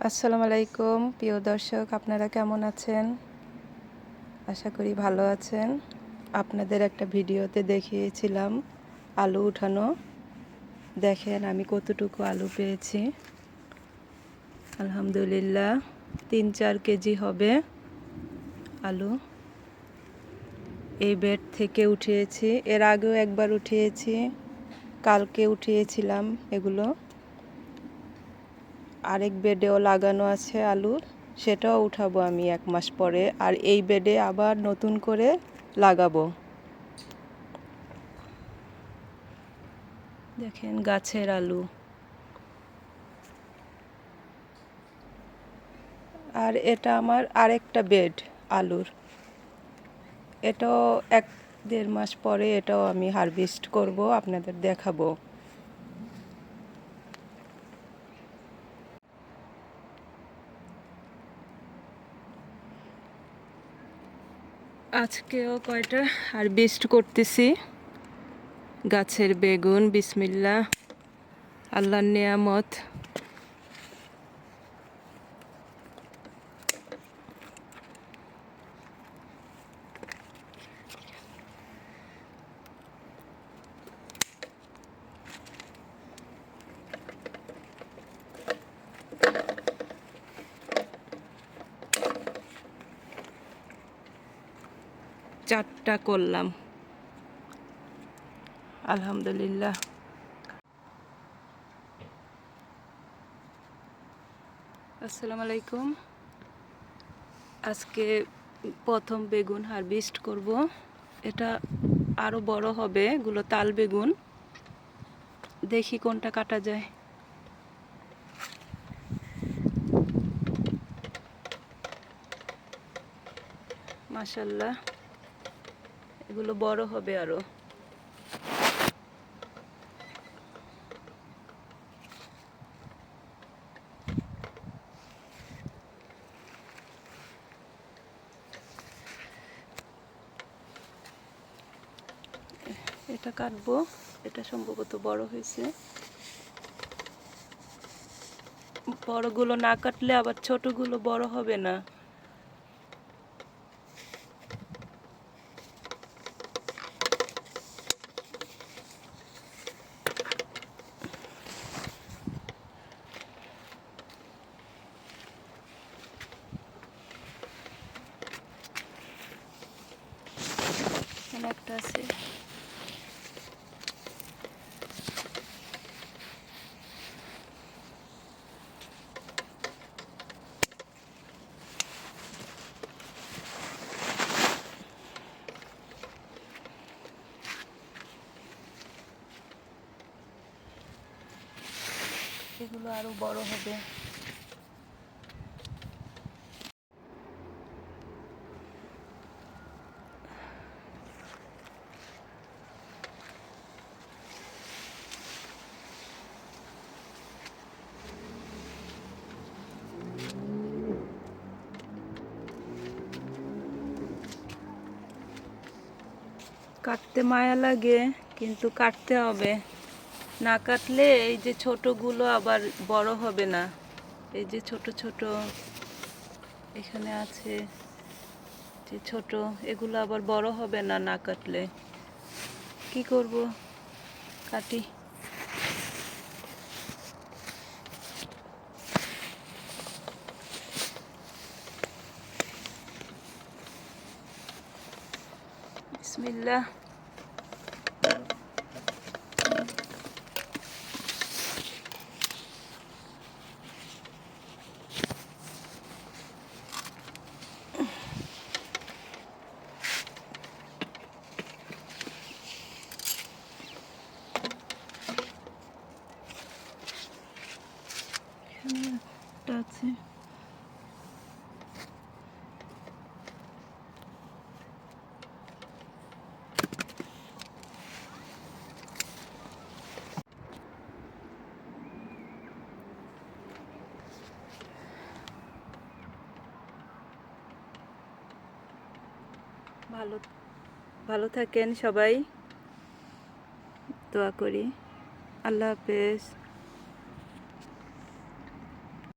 আসসালামু আলাইকুম প্রিয় দর্শক, আপনারা কেমন আছেন? আশা করি ভালো আছেন। আপনাদের একটা ভিডিওতে দেখিয়েছিলাম আলু উঠানো। দেখেন আমি কতটুকু আলু পেয়েছি। আলহামদুলিল্লাহ 3-4 কেজি হবে আলু। এই বেড থেকে উঠিয়েছি, এর আগেও একবার উঠিয়েছি, কালকে উঠিয়েছিলাম এগুলো। আরেক বেডেও লাগানো আছে আলুর, সেটাও উঠাবো আমি 1 মাস পরে। আর এই বেডে আবার নতুন করে লাগাবো। দেখেন গাছের আলু। আর এটা আমার আরেকটা বেড আলুর, এটাও 1-1.5 মাস পরে এটাও আমি হারভেস্ট করব, আপনাদের দেখাবো। আজকেও কয়টা হারভেস্ট করতেছি গাছের বেগুন। বিসমিল্লাহ, আল্লাহর নিয়ামত। চারটা করলাম আলহামদুলিল্লাহ। আসসালামু আলাইকুম। আজকে প্রথম বেগুন হারভেস্ট করব। এটা আরো বড় হবে, এগুলো তাল বেগুন। দেখি কোনটা কাটা যায়। মাশাআল্লাহ, এগুলো বড় হবে আরো। এটা কাটবো, এটা সম্ভবত বড় হয়েছে। বড়গুলো না কাটলে আবার ছোটগুলো বড় হবে না। এখানে একটা আছে। এগুলো আরো বড় হবে। কাটতে মায়া লাগে, কিন্তু কাটতে হবে। না কাটলে এই যে ছোটগুলো আবার বড় হবে না। এই যে ছোট ছোট এখানে আছে, যে ছোট, এগুলো আবার বড় হবে না না কাটলে। কি করব, কাটি। বিসমিল্লাহ। এখানে একটা আছে। ভালো ভালো থাকেন সবাই, দোয়া করি। আল্লাহ হাফেজ।